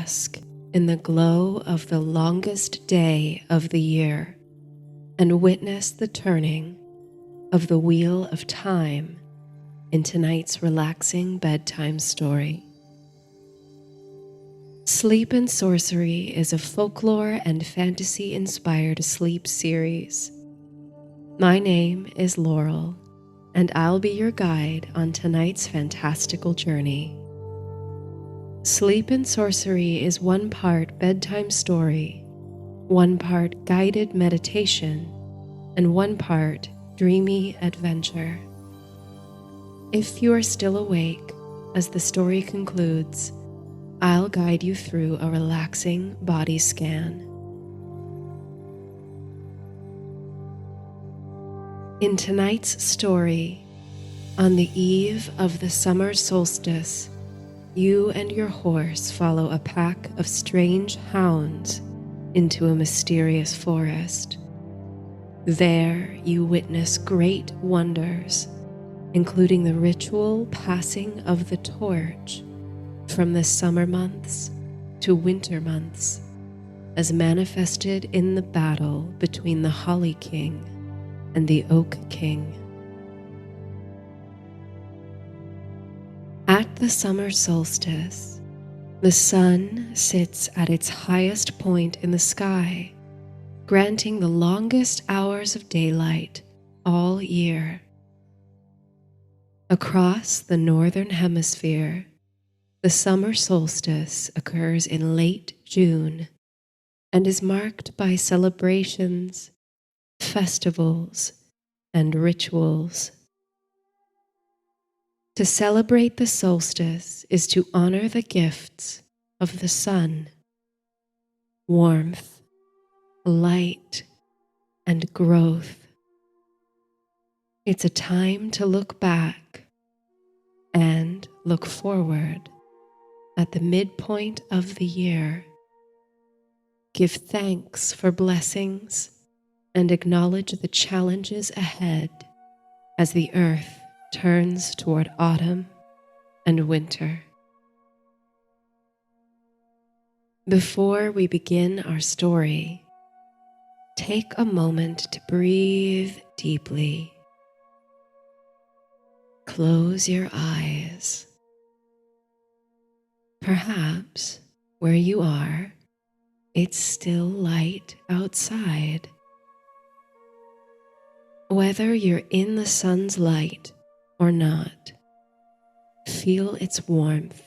bask in the glow of the longest day of the year and witness the turning of the wheel of time in tonight's relaxing bedtime story. Sleep and Sorcery is a folklore and fantasy-inspired sleep series. My name is Laurel, and I'll be your guide on tonight's fantastical journey. Sleep and Sorcery is one part bedtime story, one part guided meditation, and one part dreamy adventure. If you are still awake as the story concludes, I'll guide you through a relaxing body scan. In tonight's story, on the eve of the summer solstice, you and your horse follow a pack of strange hounds into a mysterious forest. There you witness great wonders, including the ritual passing of the torch from the summer months to winter months, as manifested in the battle between the Holly King and the Oak King. At the summer solstice, the sun sits at its highest point in the sky, granting the longest hours of daylight all year. Across the northern hemisphere, the summer solstice occurs in late June and is marked by celebrations, festivals, and rituals. To celebrate the solstice is to honor the gifts of the sun, warmth, light, and growth. It's a time to look back and look forward at the midpoint of the year. Give thanks for blessings and acknowledge the challenges ahead as the earth turns toward autumn and winter. Before we begin our story, take a moment to breathe deeply. Close your eyes. Perhaps where you are, it's still light outside. Whether you're in the sun's light or not, feel its warmth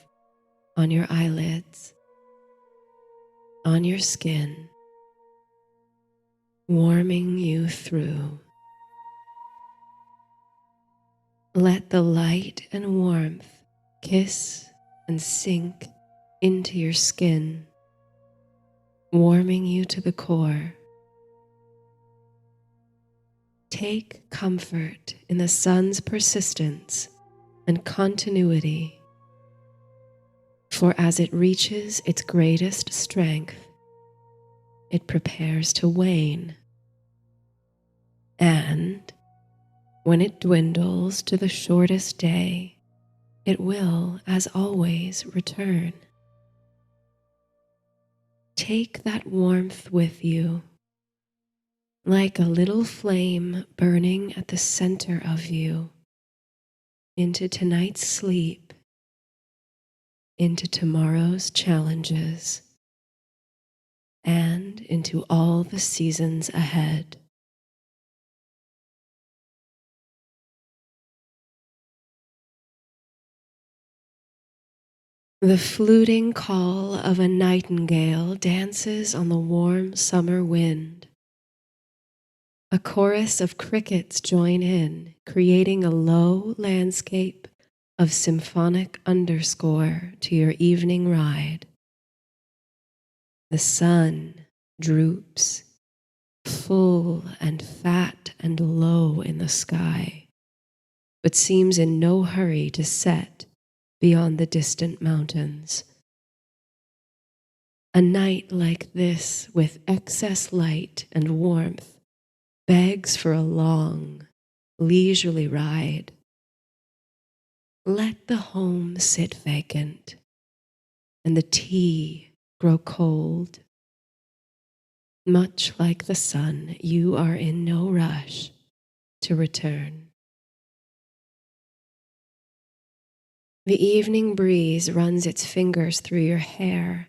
on your eyelids, on your skin, warming you through. Let the light and warmth kiss and sink into your skin, warming you to the core. Take comfort in the sun's persistence and continuity, for as it reaches its greatest strength, it prepares to wane. And when it dwindles to the shortest day, it will, as always, return. Take that warmth with you, like a little flame burning at the center of you, into tonight's sleep, into tomorrow's challenges, and into all the seasons ahead. The fluting call of a nightingale dances on the warm summer wind. A chorus of crickets join in, creating a low landscape of symphonic underscore to your evening ride. The sun droops, full and fat and low in the sky, but seems in no hurry to set beyond the distant mountains. A night like this, with excess light and warmth, begs for a long, leisurely ride. Let the home sit vacant, and the tea grow cold. Much like the sun, you are in no rush to return. The evening breeze runs its fingers through your hair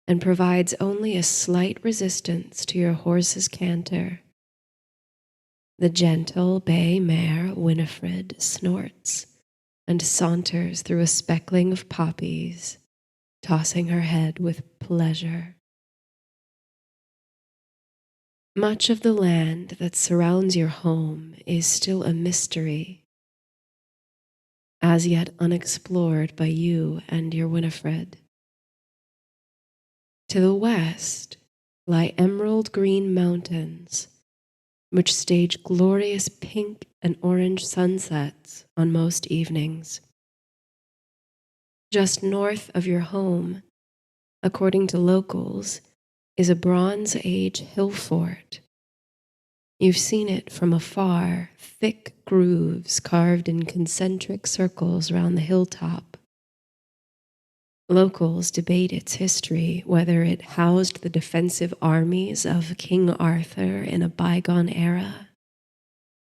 and provides only a slight resistance to your horse's canter. The gentle bay mare Winifred snorts and saunters through a speckling of poppies, tossing her head with pleasure. Much of the land that surrounds your home is still a mystery, as yet unexplored by you and your Winifred. To the west lie emerald green mountains, which stage glorious pink and orange sunsets on most evenings. Just north of your home, according to locals, is a Bronze Age hill fort. You've seen it from afar, thick grooves carved in concentric circles round the hilltop. Locals debate its history, whether it housed the defensive armies of King Arthur in a bygone era,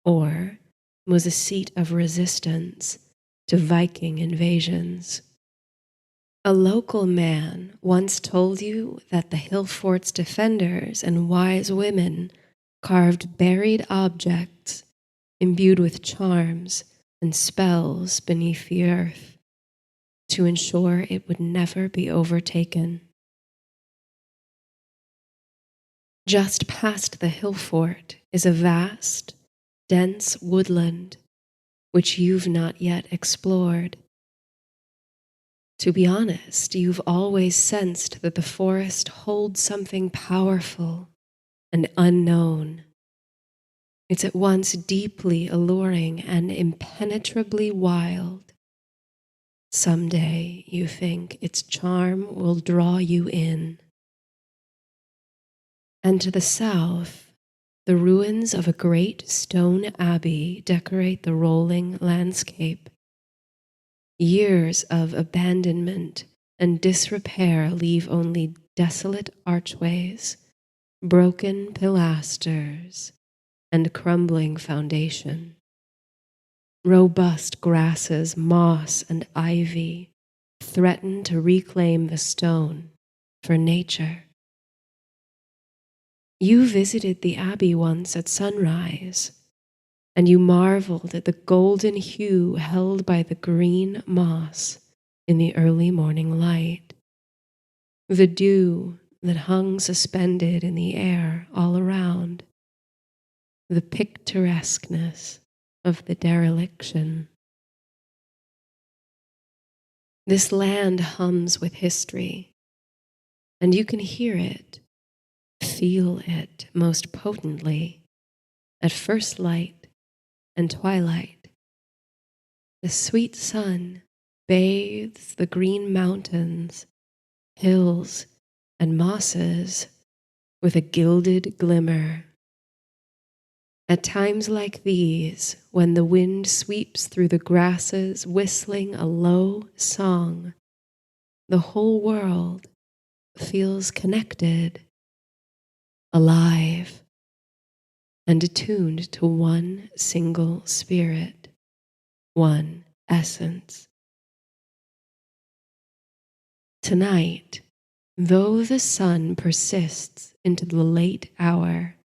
or was a seat of resistance to Viking invasions. A local man once told you that the hill fort's defenders and wise women carved buried objects imbued with charms and spells beneath the earth to ensure it would never be overtaken. Just past the hill fort is a vast, dense woodland which you've not yet explored. To be honest, you've always sensed that the forest holds something powerful and unknown. It's at once deeply alluring and impenetrably wild. Someday, you think, its charm will draw you in. And to the south, the ruins of a great stone abbey decorate the rolling landscape. Years of abandonment and disrepair leave only desolate archways, broken pilasters, and crumbling foundation. Robust grasses, moss, and ivy threaten to reclaim the stone for nature. You visited the abbey once at sunrise, and you marveled at the golden hue held by the green moss in the early morning light, the dew that hung suspended in the air all around, the picturesqueness of the dereliction. This land hums with history, and you can hear it, feel it most potently at first light and twilight. The sweet sun bathes the green mountains, hills, and mosses with a gilded glimmer. At times like these, when the wind sweeps through the grasses whistling a low song, the whole world feels connected, alive, and attuned to one single spirit, one essence. Tonight, though the sun persists into the late hour,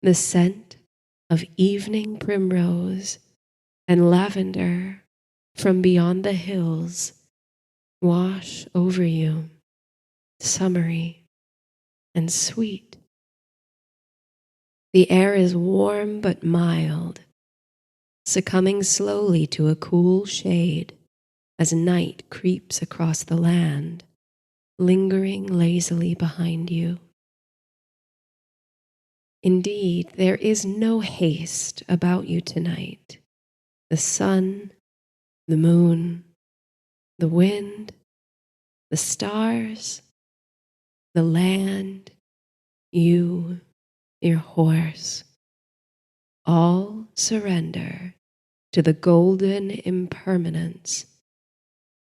the scent of evening primrose and lavender from beyond the hills wash over you, summery and sweet. The air is warm but mild, succumbing slowly to a cool shade as night creeps across the land, lingering lazily behind you. Indeed, there is no haste about you tonight. The sun, the moon, the wind, the stars, the land, you, your horse, all surrender to the golden impermanence,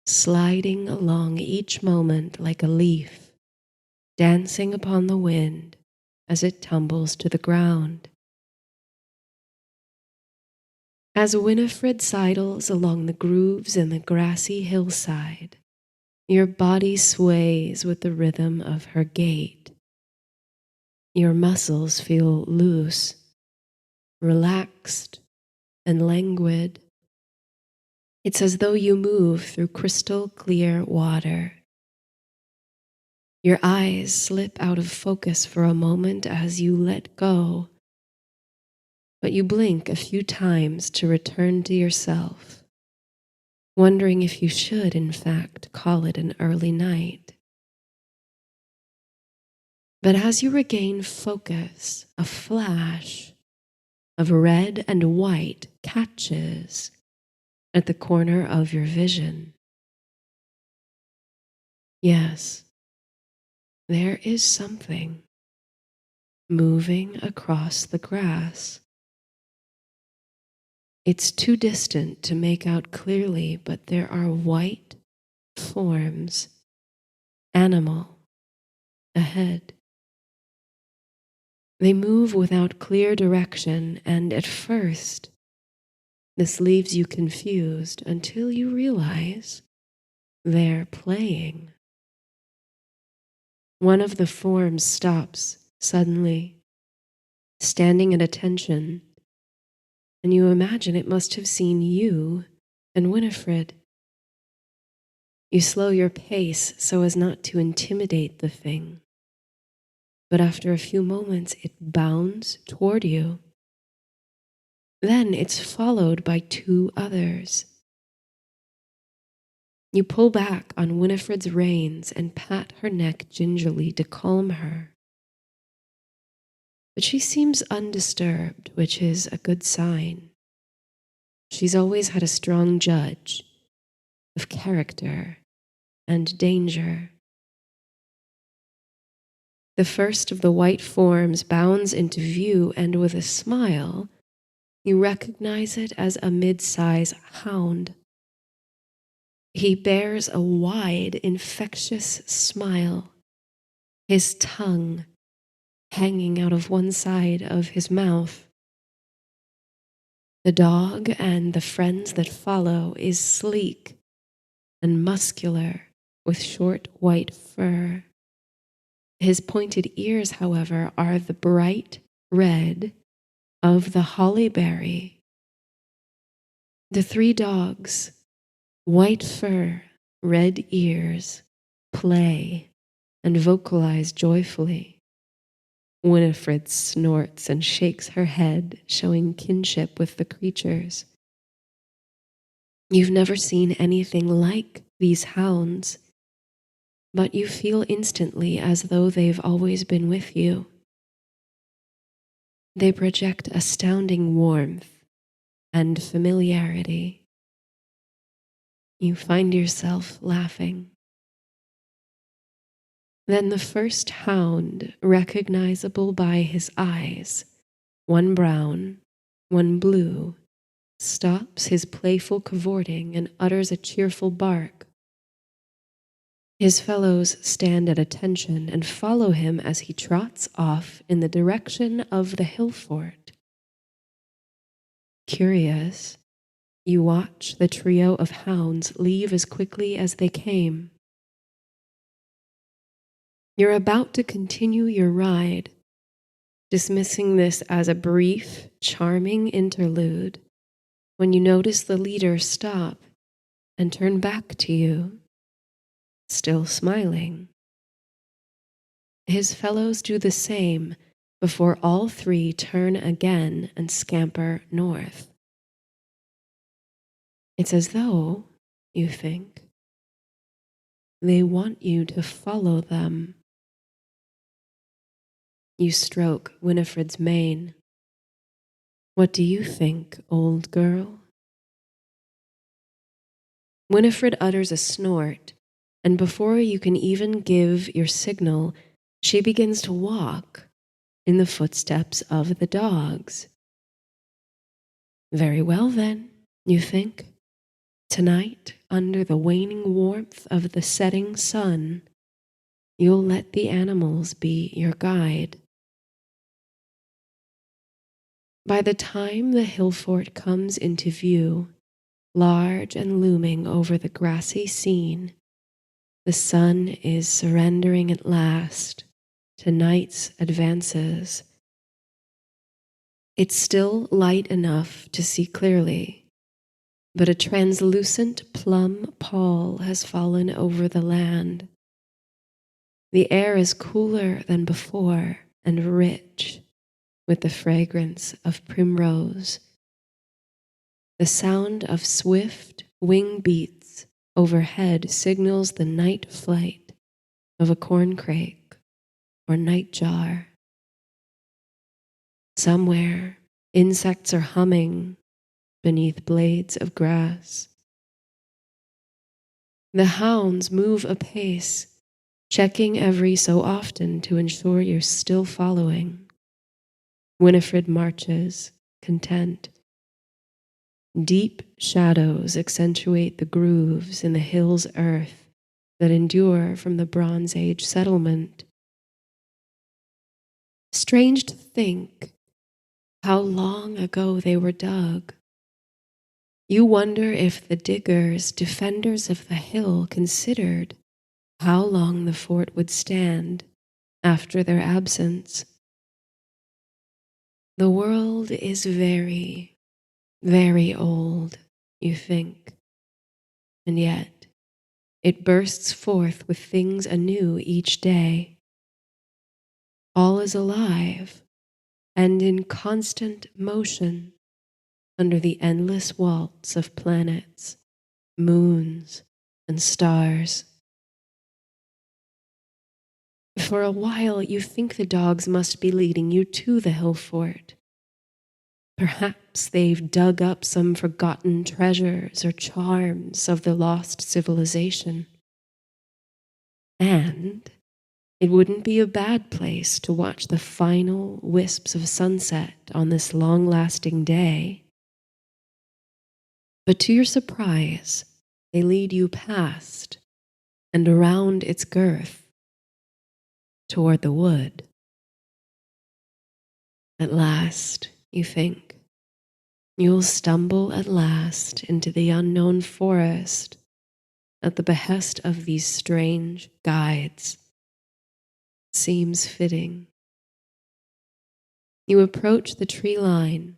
sliding along each moment like a leaf dancing upon the wind as it tumbles to the ground. As Winifred sidles along the grooves in the grassy hillside, your body sways with the rhythm of her gait. Your muscles feel loose, relaxed, and languid. It's as though you move through crystal clear water. Your eyes slip out of focus for a moment as you let go, but you blink a few times to return to yourself, wondering if you should, in fact, call it an early night. But as you regain focus, a flash of red and white catches at the corner of your vision. Yes, there is something moving across the grass. It's too distant to make out clearly, but there are white forms, animal, ahead. They move without clear direction, and at first, this leaves you confused until you realize they're playing. One of the forms stops suddenly, standing at attention, and you imagine it must have seen you and Winifred. You slow your pace so as not to intimidate the thing, but after a few moments it bounds toward you. Then it's followed by two others. You pull back on Winifred's reins and pat her neck gingerly to calm her. But she seems undisturbed, which is a good sign. She's always had a strong judge of character and danger. The first of the white forms bounds into view, and with a smile, you recognize it as a mid-size hound. He bears a wide, infectious smile, his tongue hanging out of one side of his mouth. The dog and the friends that follow is sleek and muscular with short white fur. His pointed ears, however, are the bright red of the hollyberry. The three dogs, white fur, red ears, play and vocalize joyfully. Winifred snorts and shakes her head, showing kinship with the creatures. You've never seen anything like these hounds, but you feel instantly as though they've always been with you. They project astounding warmth and familiarity. You find yourself laughing. Then the first hound, recognizable by his eyes, one brown, one blue, stops his playful cavorting and utters a cheerful bark. His fellows stand at attention and follow him as he trots off in the direction of the hill fort. Curious, you watch the trio of hounds leave as quickly as they came. You're about to continue your ride, dismissing this as a brief, charming interlude, when you notice the leader stop and turn back to you, still smiling. His fellows do the same before all three turn again and scamper north. It's as though, you think, they want you to follow them. You stroke Winifred's mane. What do you think, old girl? Winifred utters a snort, and before you can even give your signal, she begins to walk in the footsteps of the dogs. Very well then, you think. Tonight, under the waning warmth of the setting sun, you'll let the animals be your guide. By the time the hill fort comes into view, large and looming over the grassy scene, the sun is surrendering at last to night's advances. It's still light enough to see clearly, but a translucent plum pall has fallen over the land. The air is cooler than before and rich with the fragrance of primrose. The sound of swift wing beats overhead signals the night flight of a corncrake or nightjar. Somewhere, insects are humming beneath blades of grass. The hounds move apace, checking every so often to ensure you're still following. Winifred marches, content. Deep shadows accentuate the grooves in the hill's earth that endure from the Bronze Age settlement. Strange to think how long ago they were dug. You wonder if the diggers, defenders of the hill, considered how long the fort would stand after their absence. The world is very, very old, you think, and yet it bursts forth with things anew each day. All is alive and in constant motion under the endless waltz of planets, moons, and stars. For a while you think the dogs must be leading you to the hill fort. Perhaps they've dug up some forgotten treasures or charms of the lost civilization. And it wouldn't be a bad place to watch the final wisps of sunset on this long-lasting day. But to your surprise, they lead you past and around its girth toward the wood. At last, you think, you'll stumble at last into the unknown forest at the behest of these strange guides. Seems fitting. You approach the tree line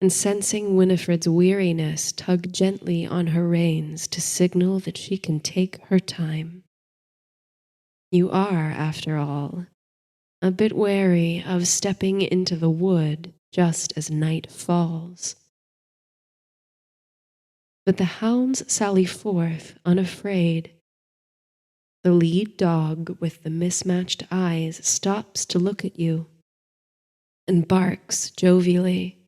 and, sensing Winifred's weariness, tug gently on her reins to signal that she can take her time. You are, after all, a bit wary of stepping into the wood just as night falls. But the hounds sally forth unafraid. The lead dog with the mismatched eyes stops to look at you and barks jovially.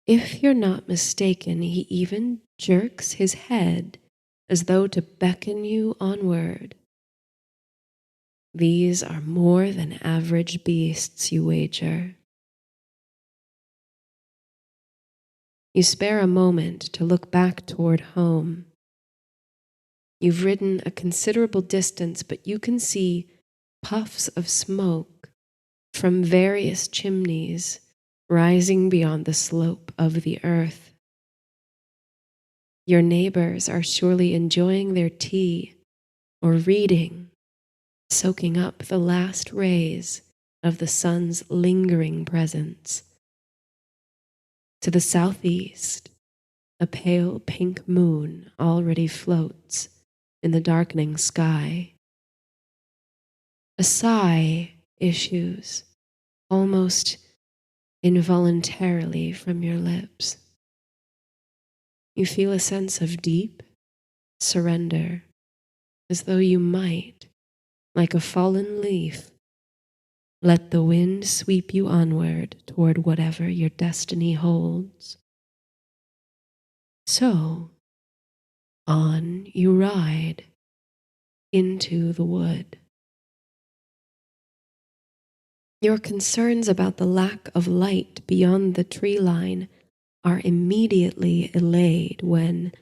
If you're not mistaken, he even jerks his head as though to beckon you onward. These are more than average beasts, you wager. You spare a moment to look back toward home. You've ridden a considerable distance, but you can see puffs of smoke from various chimneys rising beyond the slope of the earth. Your neighbors are surely enjoying their tea or reading, soaking up the last rays of the sun's lingering presence. To the southeast, a pale pink moon already floats in the darkening sky. A sigh issues almost involuntarily from your lips. You feel a sense of deep surrender, as though you might, like a fallen leaf, let the wind sweep you onward toward whatever your destiny holds. So, on you ride into the wood. Your concerns about the lack of light beyond the tree line are immediately allayed when,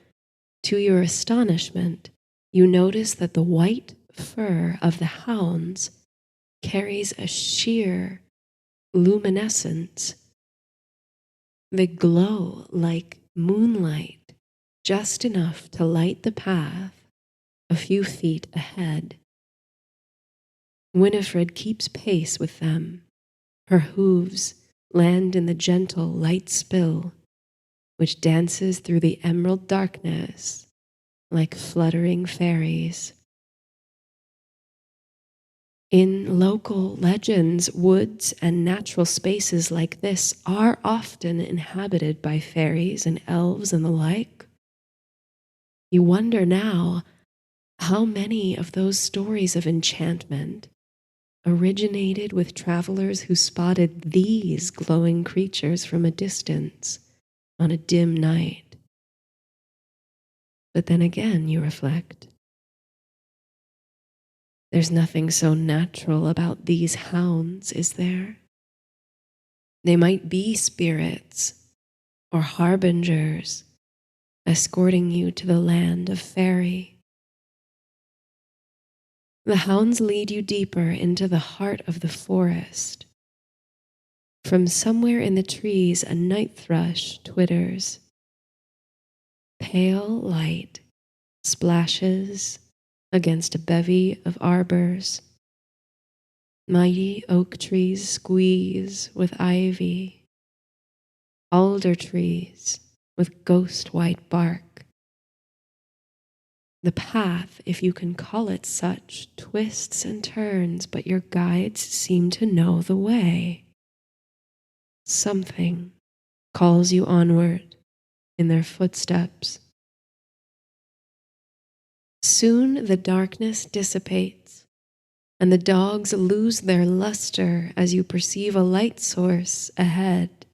to your astonishment, you notice that the white fur of the hounds carries a sheer luminescence. They glow like moonlight, just enough to light the path a few feet ahead. Winifred keeps pace with them. Her hooves land in the gentle light spill, which dances through the emerald darkness like fluttering fairies. In local legends, woods and natural spaces like this are often inhabited by fairies and elves and the like. You wonder now how many of those stories of enchantment originated with travelers who spotted these glowing creatures from a distance on a dim night. But then again, you reflect, there's nothing so natural about these hounds, is there? They might be spirits or harbingers escorting you to the land of fairy. The hounds lead you deeper into the heart of the forest. From somewhere in the trees, a night thrush twitters. Pale light splashes against a bevy of arbors. Mighty oak trees squeeze with ivy. Alder trees with ghost white bark. The path, if you can call it such, twists and turns, but your guides seem to know the way. Something calls you onward in their footsteps. Soon the darkness dissipates, and the dogs lose their luster as you perceive a light source ahead.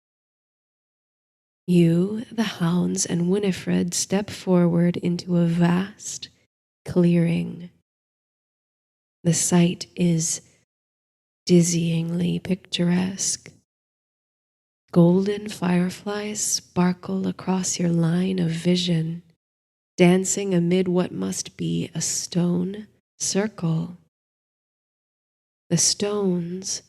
You, the hounds, and Winifred step forward into a vast clearing. The sight is dizzyingly picturesque. Golden fireflies sparkle across your line of vision, dancing amid what must be a stone circle. The stones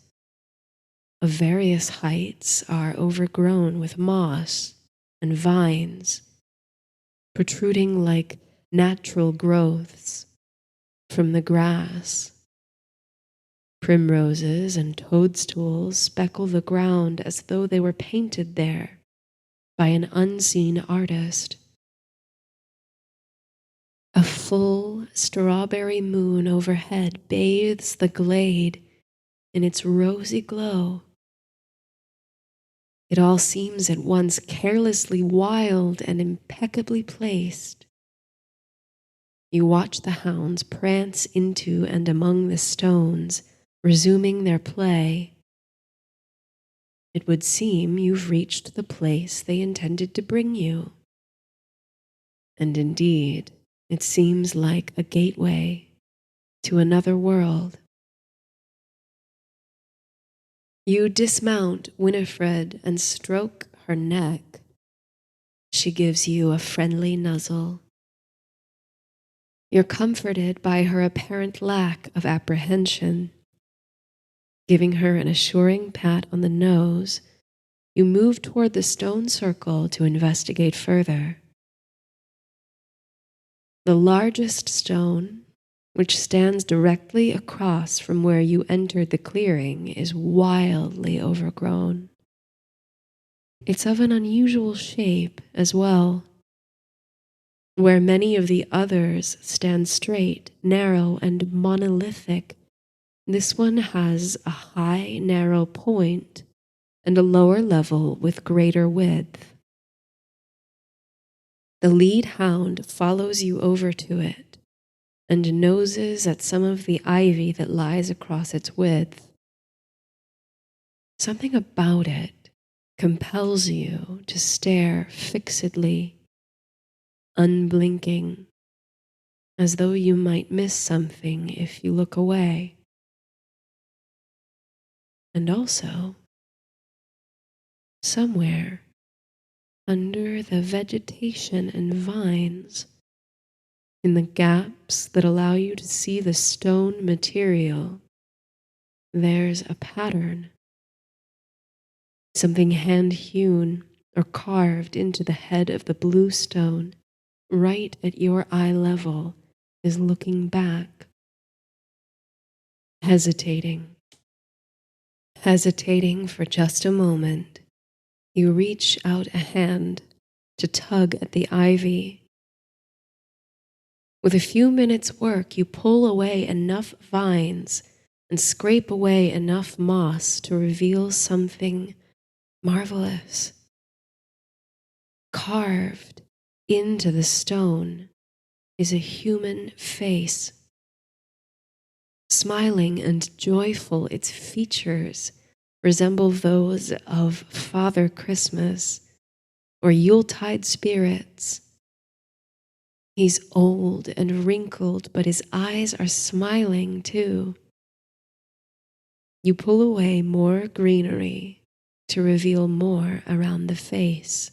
of various heights are overgrown with moss and vines, protruding like natural growths from the grass. Primroses and toadstools speckle the ground as though they were painted there by an unseen artist. A full strawberry moon overhead bathes the glade in its rosy glow. It all seems at once carelessly wild and impeccably placed. You watch the hounds prance into and among the stones, resuming their play. It would seem you've reached the place they intended to bring you. And indeed, it seems like a gateway to another world. You dismount Winifred and stroke her neck. She gives you a friendly nuzzle. You're comforted by her apparent lack of apprehension. Giving her an assuring pat on the nose, you move toward the stone circle to investigate further. The largest stone, which stands directly across from where you entered the clearing, is wildly overgrown. It's of an unusual shape as well. Where many of the others stand straight, narrow, and monolithic, this one has a high, narrow point and a lower level with greater width. The lead hound follows you over to it and noses at some of the ivy that lies across its width. Something about it compels you to stare fixedly, unblinking, as though you might miss something if you look away. And also, somewhere under the vegetation and vines, In the gaps that allow you to see the stone material, there's a pattern, something hand-hewn or carved into the head of the blue stone, right at your eye level, is looking back, hesitating. Hesitating for just a moment, you reach out a hand to tug at the ivy. With a few minutes' work, you pull away enough vines and scrape away enough moss to reveal something marvelous. Carved into the stone is a human face. Smiling and joyful, its features resemble those of Father Christmas or Yuletide spirits. He's old and wrinkled, but his eyes are smiling too. You pull away more greenery to reveal more around the face.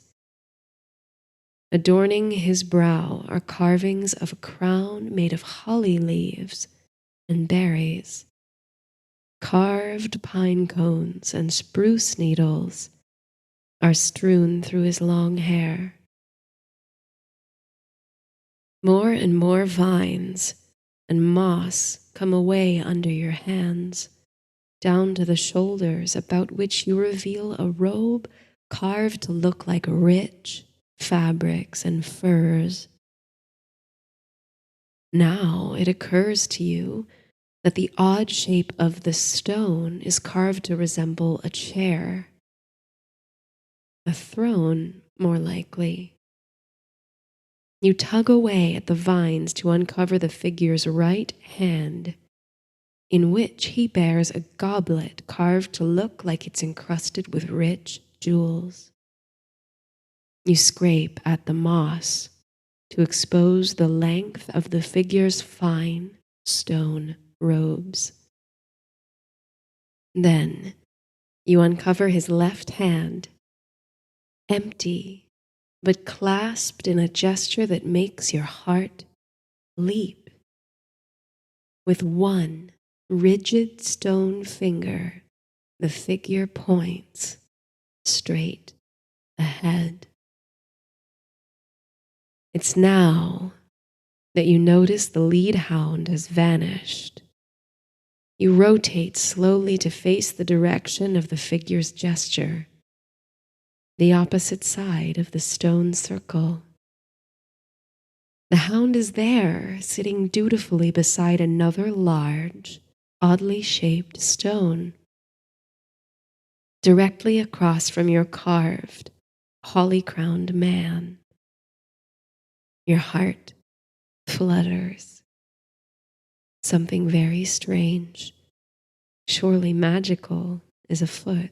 Adorning his brow are carvings of a crown made of holly leaves and berries. Carved pine cones and spruce needles are strewn through his long hair. More and more vines and moss come away under your hands, down to the shoulders, about which you reveal a robe carved to look like rich fabrics and furs. Now it occurs to you that the odd shape of the stone is carved to resemble a chair, a throne, more likely. You tug away at the vines to uncover the figure's right hand, in which he bears a goblet carved to look like it's encrusted with rich jewels. You scrape at the moss to expose the length of the figure's fine stone robes. Then you uncover his left hand, empty, but clasped in a gesture that makes your heart leap. With one rigid stone finger, the figure points straight ahead. It's now that you notice the lead hound has vanished. You rotate slowly to face the direction of the figure's gesture, the opposite side of the stone circle. The hound is there, sitting dutifully beside another large, oddly shaped stone, directly across from your carved, holly-crowned man. Your heart flutters. Something very strange, surely magical, is afoot.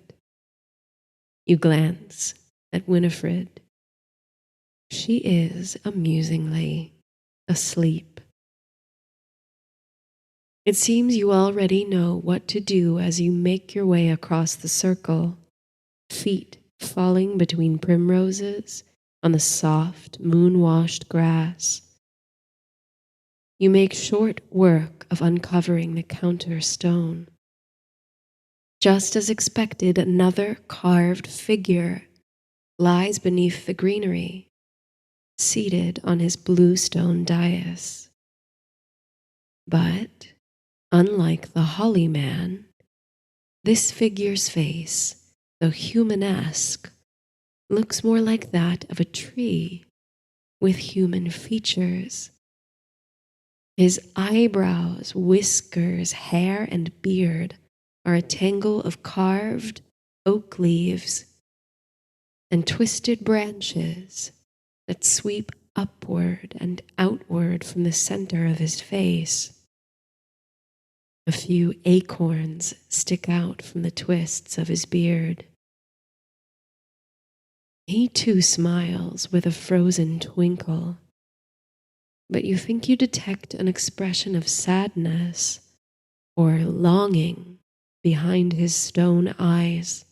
You glance at Winifred. She is amusingly asleep. It seems you already know what to do as you make your way across the circle, feet falling between primroses on the soft, moon-washed grass. You make short work of uncovering the counter stone. Just as expected, another carved figure lies beneath the greenery, seated on his blue stone dais. But, unlike the holly man, this figure's face, though humanesque, looks more like that of a tree with human features. His eyebrows, whiskers, hair, and beard are a tangle of carved oak leaves and twisted branches that sweep upward and outward from the center of his face. A few acorns stick out from the twists of his beard. He too smiles with a frozen twinkle, but you think you detect an expression of sadness or longing behind his stone eyes.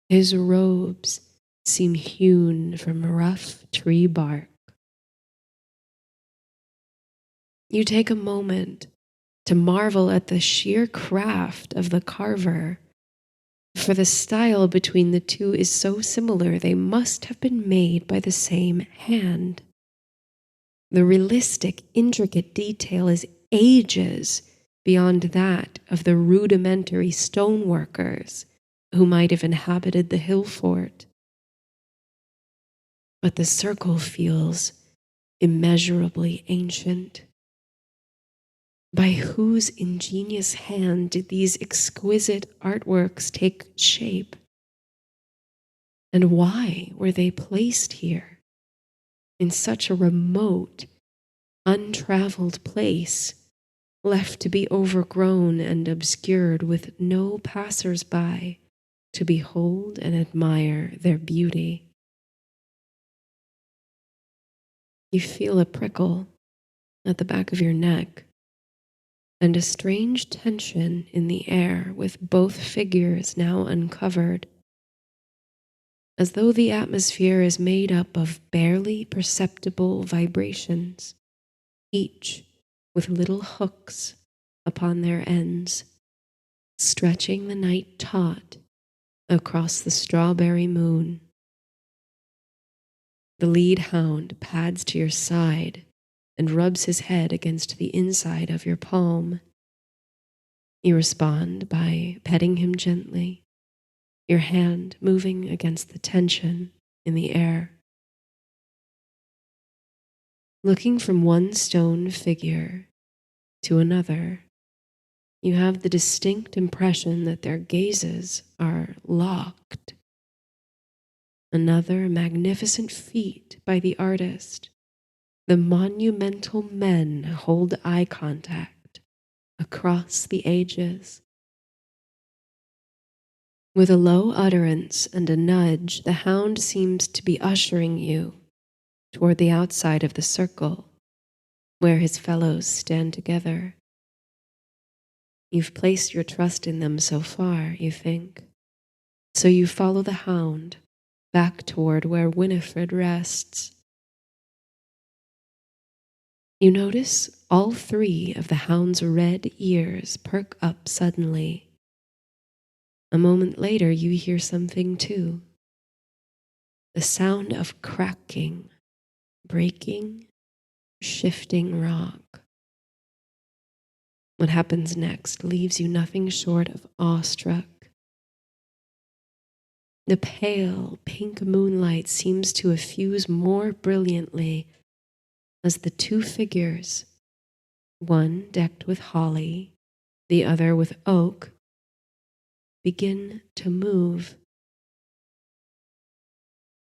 His robes seem hewn from rough tree bark. You take a moment to marvel at the sheer craft of the carver, for the style between the two is so similar they must have been made by the same hand. The realistic, intricate detail is ages beyond that of the rudimentary stoneworkers who might have inhabited the hill fort. But the circle feels immeasurably ancient. By whose ingenious hand did these exquisite artworks take shape? And why were they placed here, in such a remote, untraveled place, left to be overgrown and obscured with no passers-by to behold and admire their beauty? You feel a prickle at the back of your neck and a strange tension in the air with both figures now uncovered, as though the atmosphere is made up of barely perceptible vibrations, each with little hooks upon their ends, stretching the night taut across the strawberry moon. The lead hound pads to your side and rubs his head against the inside of your palm. You respond by petting him gently, your hand moving against the tension in the air. Looking from one stone figure to another, you have the distinct impression that their gazes are locked. Another magnificent feat by the artist. The monumental men hold eye contact across the ages. With a low utterance and a nudge, the hound seems to be ushering you toward the outside of the circle, where his fellows stand together. You've placed your trust in them so far, you think, so you follow the hound back toward where Winifred rests. You notice all three of the hound's red ears perk up suddenly. A moment later, you hear something too. The sound of cracking, breaking, shifting rock. What happens next leaves you nothing short of awestruck. The pale pink moonlight seems to effuse more brilliantly as the two figures, one decked with holly, the other with oak, begin to move.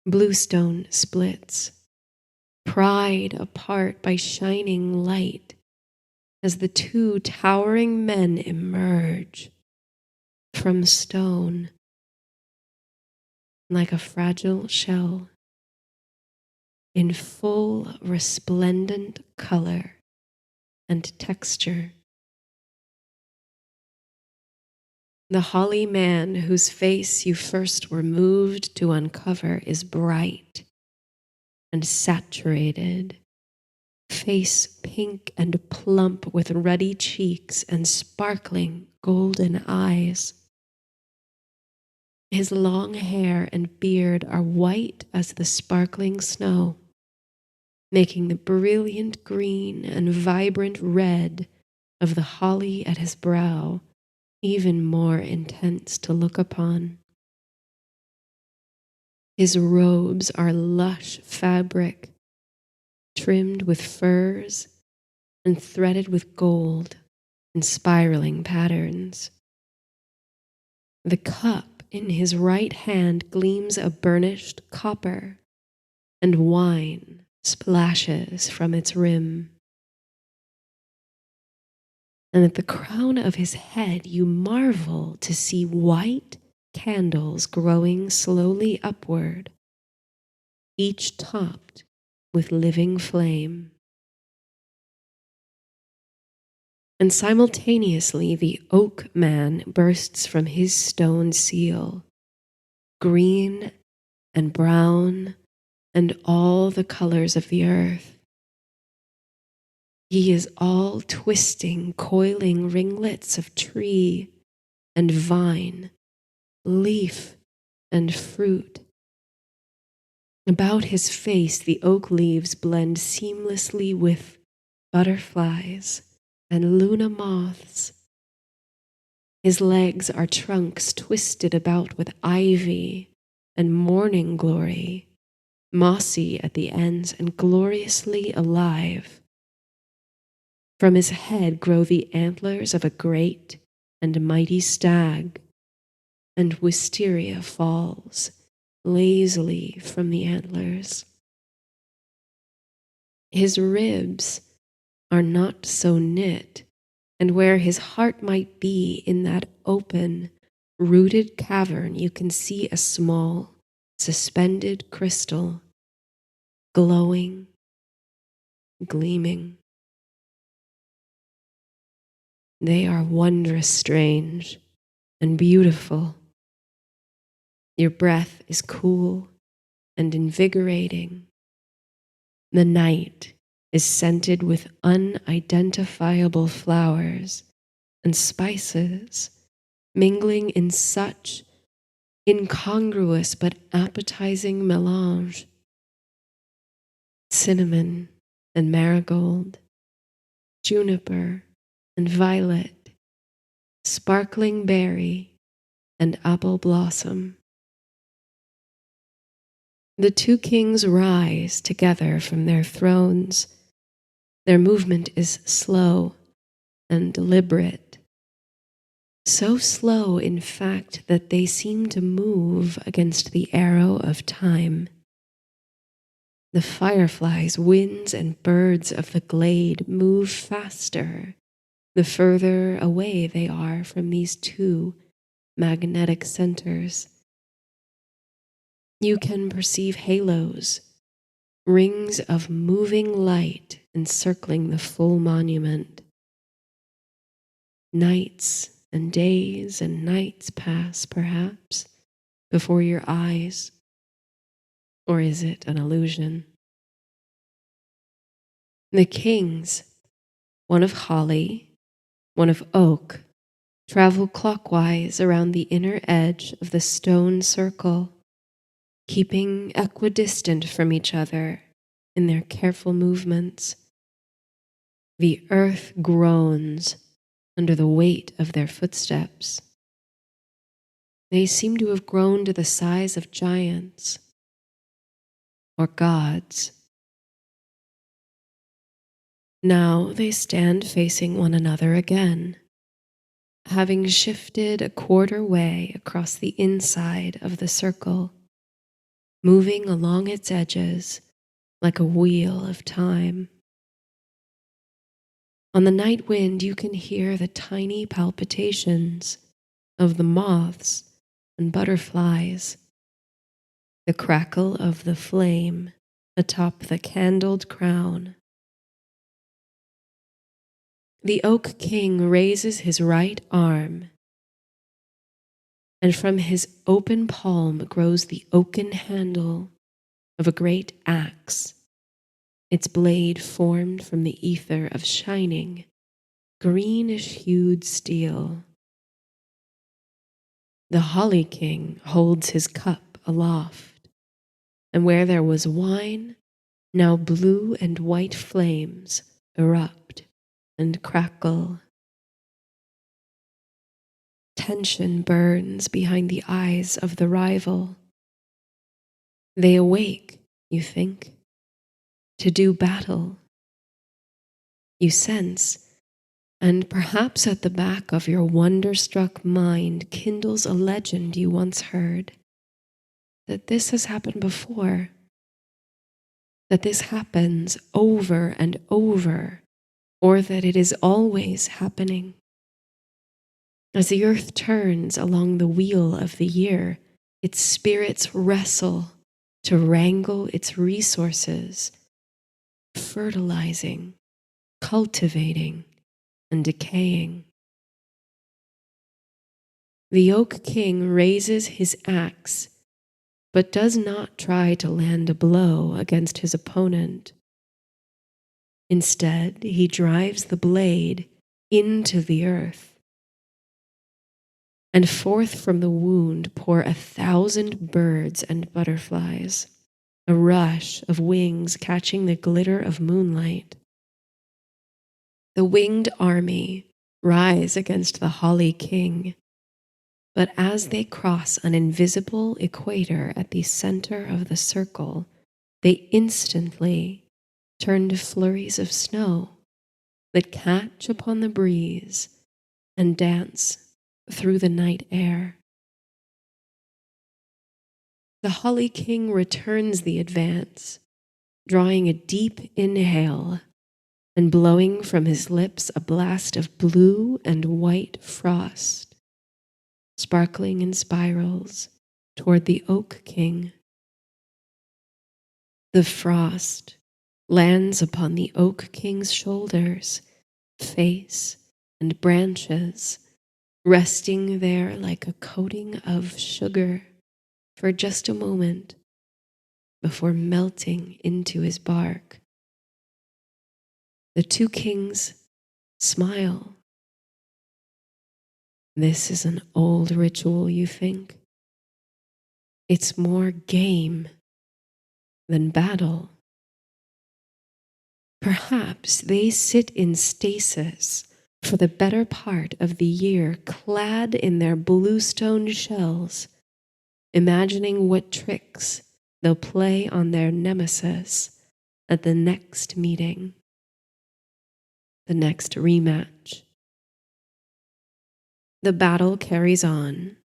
Bluestone splits, pried apart by shining light, as the two towering men emerge from stone like a fragile shell in full resplendent color and texture. The holly man whose face you first were moved to uncover is bright and saturated, face pink and plump with ruddy cheeks and sparkling golden eyes. His long hair and beard are white as the sparkling snow, making the brilliant green and vibrant red of the holly at his brow even more intense to look upon. His robes are lush fabric, trimmed with furs and threaded with gold in spiraling patterns. The cup in his right hand gleams a burnished copper, and wine splashes from its rim. And at the crown of his head you marvel to see white candles growing slowly upward, each topped with living flame. And simultaneously the oak man bursts from his stone seal, green and brown and all the colors of the earth. He is all twisting, coiling ringlets of tree and vine, leaf and fruit. About his face the oak leaves blend seamlessly with butterflies and luna moths. His legs are trunks twisted about with ivy and morning glory, mossy at the ends and gloriously alive. From his head grow the antlers of a great and mighty stag, and wisteria falls lazily from the antlers. His ribs are not so knit, and where his heart might be in that open, rooted cavern, you can see a small, suspended crystal, glowing, gleaming. They are wondrous strange and beautiful. Your breath is cool and invigorating. The night is scented with unidentifiable flowers and spices, mingling in such incongruous but appetizing melange. Cinnamon and marigold, juniper and violet, sparkling berry and apple blossom. The two kings rise together from their thrones. Their movement is slow and deliberate. So slow, in fact, that they seem to move against the arrow of time. The fireflies, winds, and birds of the glade move faster the further away they are from these two magnetic centers. You can perceive halos, rings of moving light encircling the full monument. Nights and days and nights pass, perhaps, before your eyes. Or is it an illusion? The kings, one of holly, one of oak, travel clockwise around the inner edge of the stone circle, keeping equidistant from each other in their careful movements. The earth groans under the weight of their footsteps. They seem to have grown to the size of giants or gods. Now they stand facing one another again, having shifted a quarter way across the inside of the circle, moving along its edges like a wheel of time. On the night wind, you can hear the tiny palpitations of the moths and butterflies, the crackle of the flame atop the candled crown. The Oak King raises his right arm, and from his open palm grows the oaken handle of a great axe, its blade formed from the ether of shining, greenish-hued steel. The Holly King holds his cup aloft, and where there was wine, now blue and white flames erupt and crackle. Tension burns behind the eyes of the rival. They awake, you think, to do battle. You sense, and perhaps at the back of your wonder-struck mind kindles a legend you once heard, that this has happened before, that this happens over and over, or that it is always happening. As the earth turns along the wheel of the year, its spirits wrestle to wrangle its resources, fertilizing, cultivating, and decaying. The Oak King raises his axe, but does not try to land a blow against his opponent. Instead, he drives the blade into the earth, and forth from the wound pour 1,000 birds and butterflies, a rush of wings catching the glitter of moonlight. The winged army rise against the Holly King, but as they cross an invisible equator at the center of the circle, they instantly turn to flurries of snow that catch upon the breeze and dance through the night air. The Holly King returns the advance, drawing a deep inhale and blowing from his lips a blast of blue and white frost, sparkling in spirals toward the Oak King. The frost lands upon the Oak King's shoulders, face, and branches, resting there like a coating of sugar for just a moment before melting into his bark. The two kings smile. This is an old ritual, you think? It's more game than battle. Perhaps they sit in stasis for the better part of the year, clad in their bluestone shells, imagining what tricks they'll play on their nemesis at the next meeting, the next rematch. The battle carries on,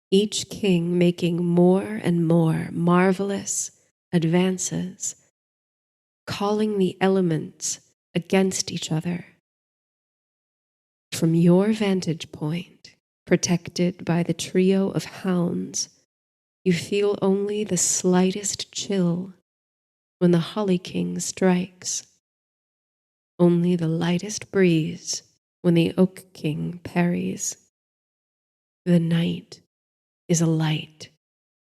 each king making more and more marvelous advances, calling the elements against each other. From your vantage point, protected by the trio of hounds, you feel only the slightest chill when the Holly King strikes, only the lightest breeze when the Oak King parries. The night is alight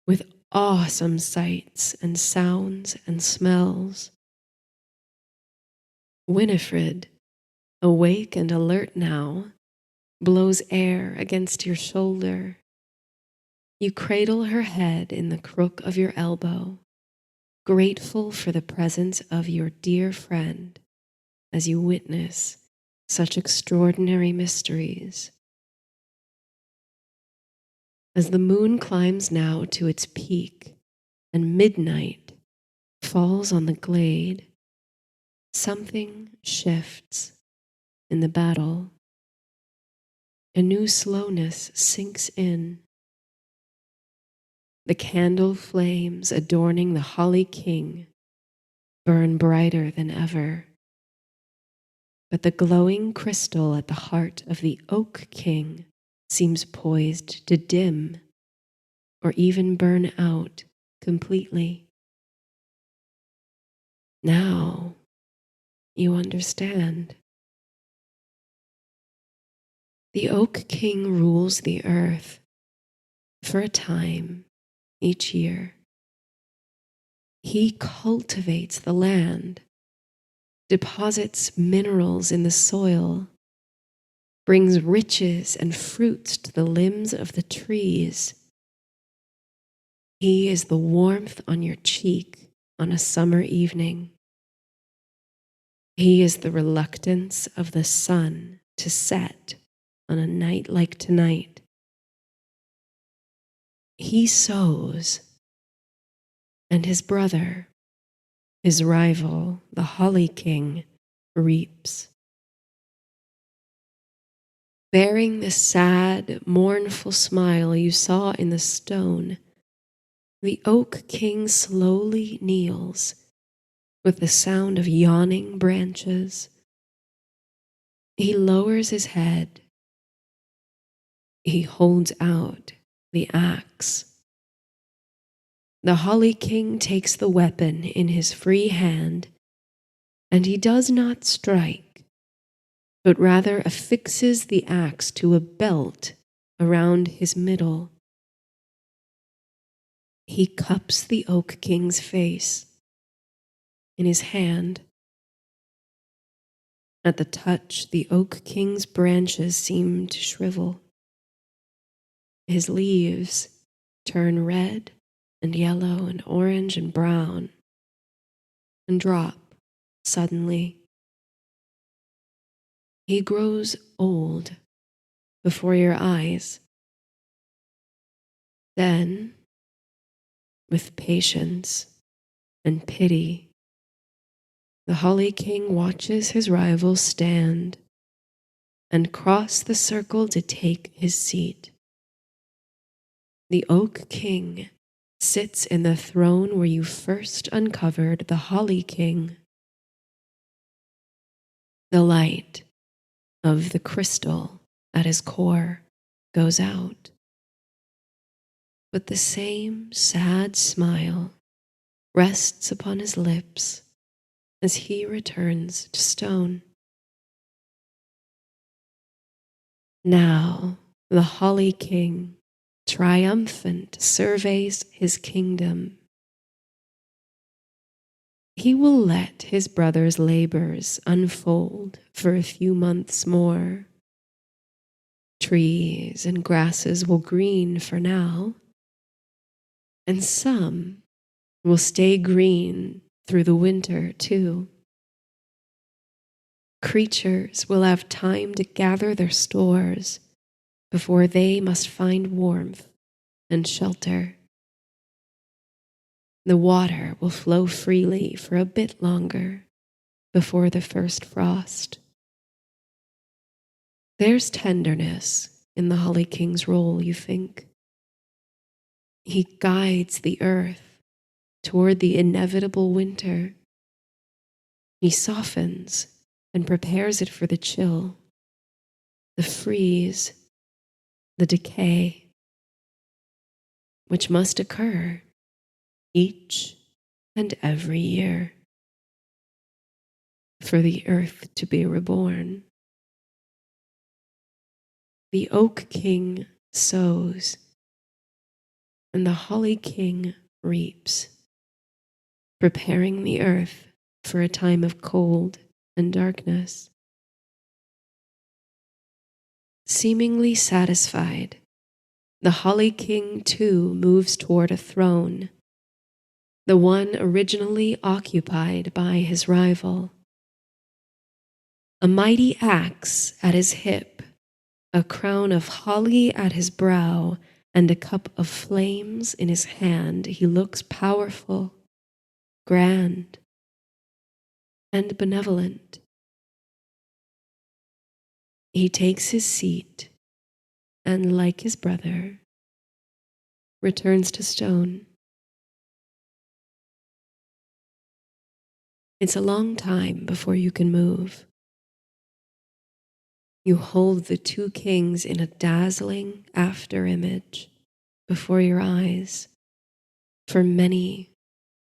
with awesome sights and sounds and smells. Winifred, awake and alert now, blows air against your shoulder. You cradle her head in the crook of your elbow, grateful for the presence of your dear friend as you witness such extraordinary mysteries. As the moon climbs now to its peak and midnight falls on the glade, something shifts in the battle. A new slowness sinks in. The candle flames adorning the Holly King burn brighter than ever. But the glowing crystal at the heart of the Oak King seems poised to dim or even burn out completely. Now you understand. The Oak King rules the earth for a time each year. He cultivates the land, deposits minerals in the soil, brings riches and fruits to the limbs of the trees. He is the warmth on your cheek on a summer evening. He is the reluctance of the sun to set on a night like tonight. He sows, and his brother, his rival, the Holly King, reaps. Bearing the sad, mournful smile you saw in the stone, the Oak King slowly kneels with the sound of yawning branches. He lowers his head. He holds out the axe. The Holly King takes the weapon in his free hand, and he does not strike, but rather affixes the axe to a belt around his middle. He cups the Oak King's face. In his hand, At the touch, the Oak King's branches seem to shrivel. His leaves turn red and yellow and orange and brown and drop suddenly. He grows old before your eyes. Then, with patience and pity, the Holly King watches his rival stand and cross the circle to take his seat. The Oak King sits in the throne where you first uncovered the Holly King. The light of the crystal at his core goes out, but the same sad smile rests upon his lips as he returns to stone. Now the Holly King, triumphant, surveys his kingdom. He will let his brother's labors unfold for a few months more. Trees and grasses will green for now, and some will stay green through the winter too. Creatures will have time to gather their stores before they must find warmth and shelter. The water will flow freely for a bit longer before the first frost. There's tenderness in the Holly King's role, you think. He guides the earth toward the inevitable winter. He softens and prepares it for the chill, the freeze, the decay, which must occur each and every year for the earth to be reborn. The Oak King sows, and the Holly King reaps, preparing the earth for a time of cold and darkness. Seemingly satisfied, the Holly King too moves toward a throne, the one originally occupied by his rival. A mighty axe at his hip, a crown of holly at his brow, and a cup of flames in his hand, he looks powerful, grand, and benevolent. He takes his seat and, like his brother, returns to stone. It's a long time before you can move. You hold the two kings in a dazzling after-image before your eyes for many,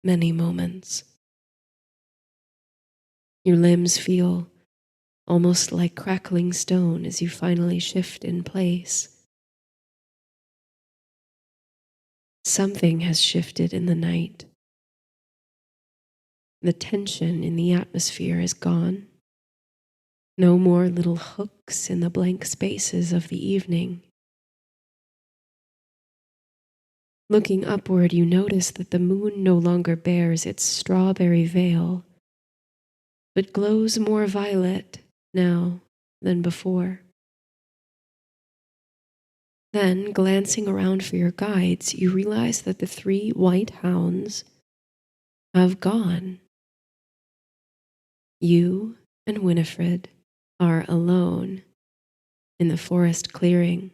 many moments. Your limbs feel almost like crackling stone as you finally shift in place. Something has shifted in the night. The tension in the atmosphere is gone. No more little hooks in the blank spaces of the evening. Looking upward, you notice that the moon no longer bears its strawberry veil, but glows more violet now than before. Then, glancing around for your guides, you realize that the three white hounds have gone. You and Winifred are alone in the forest clearing,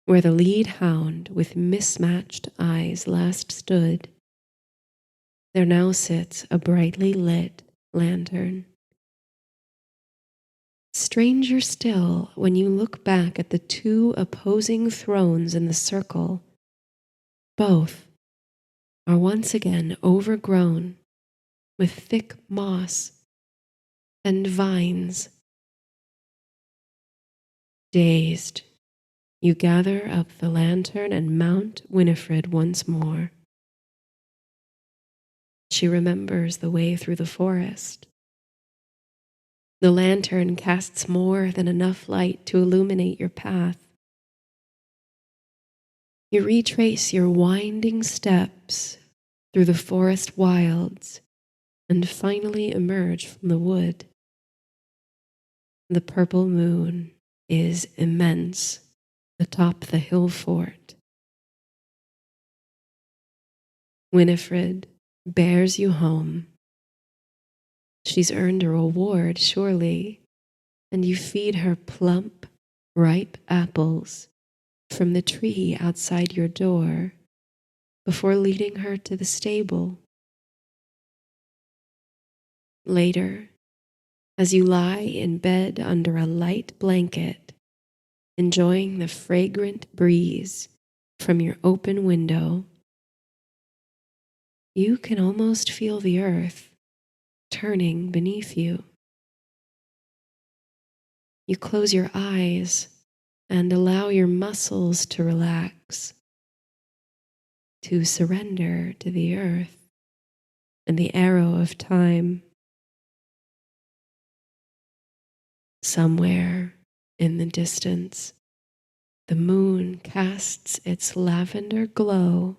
where the lead hound with mismatched eyes last stood. There now sits a brightly lit lantern. Stranger still, when you look back at the two opposing thrones in the circle, both are once again overgrown with thick moss and vines. Dazed, you gather up the lantern and mount Winifred once more. She remembers the way through the forest The lantern casts more than enough light to illuminate your path. You retrace your winding steps through the forest wilds and finally emerge from the wood. The purple moon is immense atop the hill fort. Winifred bears you home. She's earned a reward, surely, and you feed her plump, ripe apples from the tree outside your door before leading her to the stable. Later, as you lie in bed under a light blanket, enjoying the fragrant breeze from your open window, you can almost feel the earth turning beneath you. You close your eyes and allow your muscles to relax, to surrender to the earth and the arrow of time. Somewhere in the distance, the moon casts its lavender glow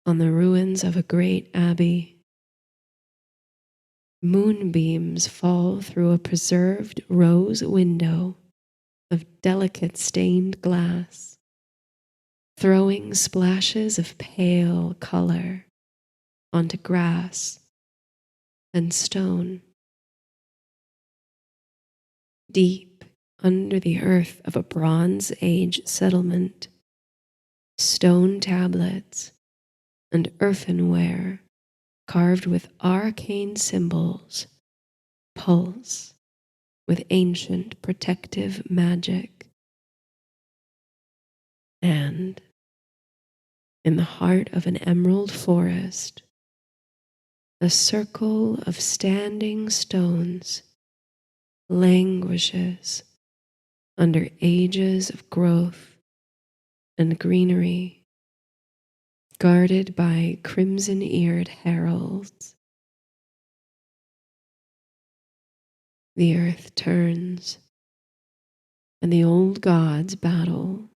on the ruins of a great abbey. Moonbeams fall through a preserved rose window of delicate stained glass, throwing splashes of pale color onto grass and stone. Deep under the earth of a Bronze Age settlement, stone tablets and earthenware carved with arcane symbols pulse with ancient protective magic. And in the heart of an emerald forest, a circle of standing stones languishes under ages of growth and greenery, guarded by crimson-eared heralds. The earth turns, and the old gods battle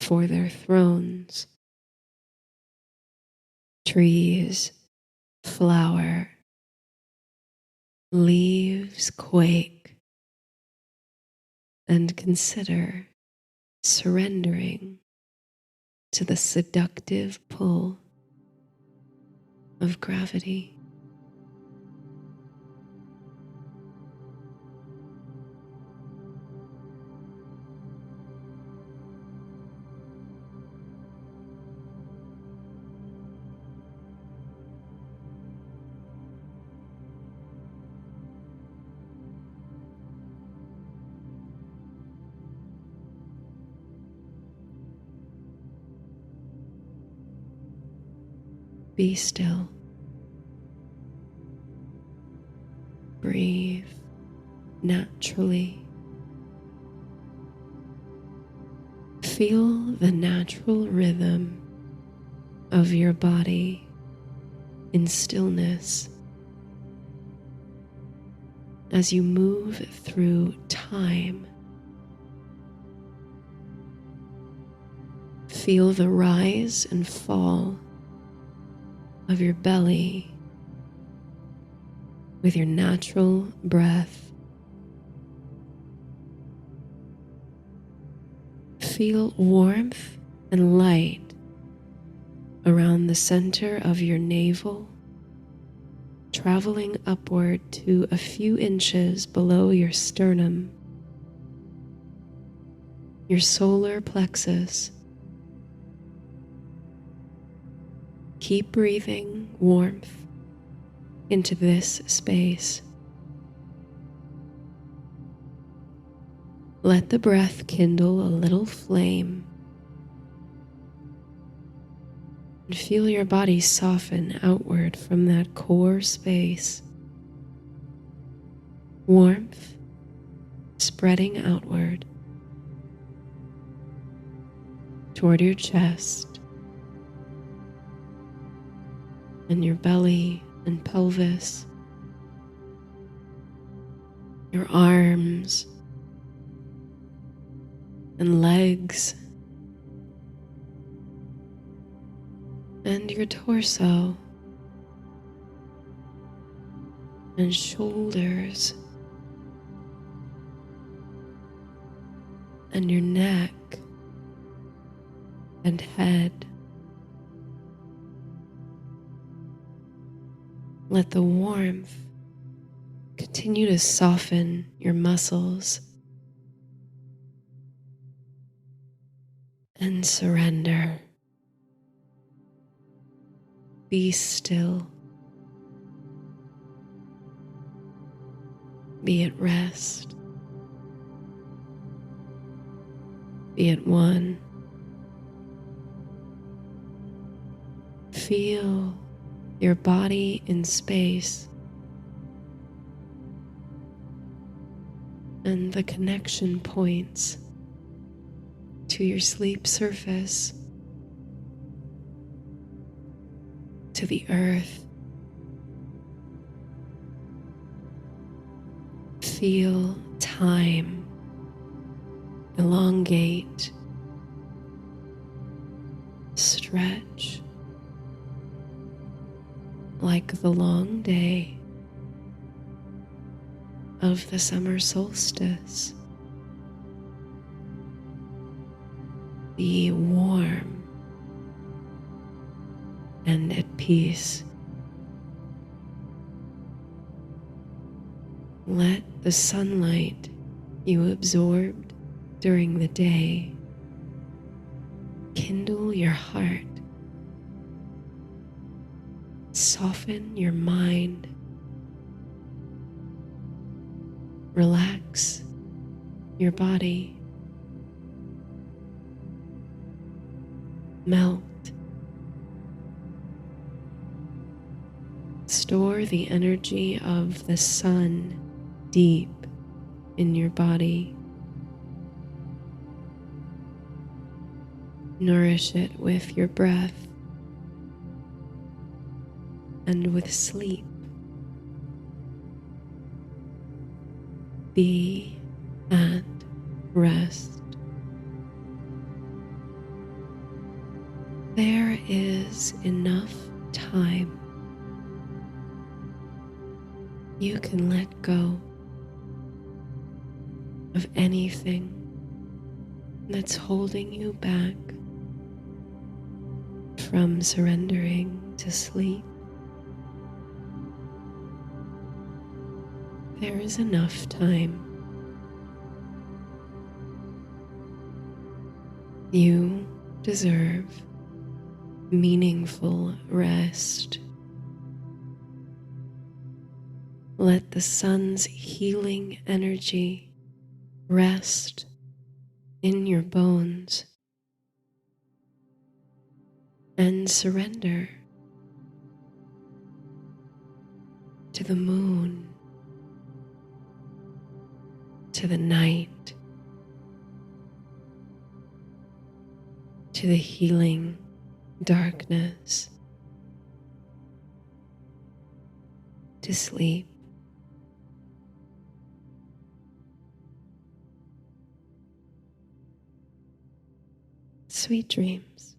for their thrones. Trees flower, leaves quake, and consider surrendering to the seductive pull of gravity. Be still. Breathe naturally. Feel the natural rhythm of your body in stillness as you move through time. Feel the rise and fall of your belly with your natural breath. Feel warmth and light around the center of your navel, traveling upward to a few inches below your sternum, your solar plexus. Keep breathing warmth into this space. Let the breath kindle a little flame and feel your body soften outward from that core space. Warmth spreading outward toward your chest and your belly and pelvis. your arms and legs, and your torso and shoulders and your neck and head. Let the warmth continue to soften your muscles and surrender. Be still. Be at rest. Be at one. Feel your body in space and the connection points to your sleep surface, to the earth. Feel time elongate, stretch like the long day of the summer solstice. Be warm and at peace. Let the sunlight you absorbed during the day kindle your heart, soften your mind, relax your body, melt. Store the energy of the sun deep in your body. Nourish it with your breath and with sleep. Be at rest. There is enough time. You can let go of anything that's holding you back from surrendering to sleep. There is enough time. You deserve meaningful rest. Let the sun's healing energy rest in your bones and surrender to the moon, to the night, to the healing darkness, to sleep. Sweet dreams.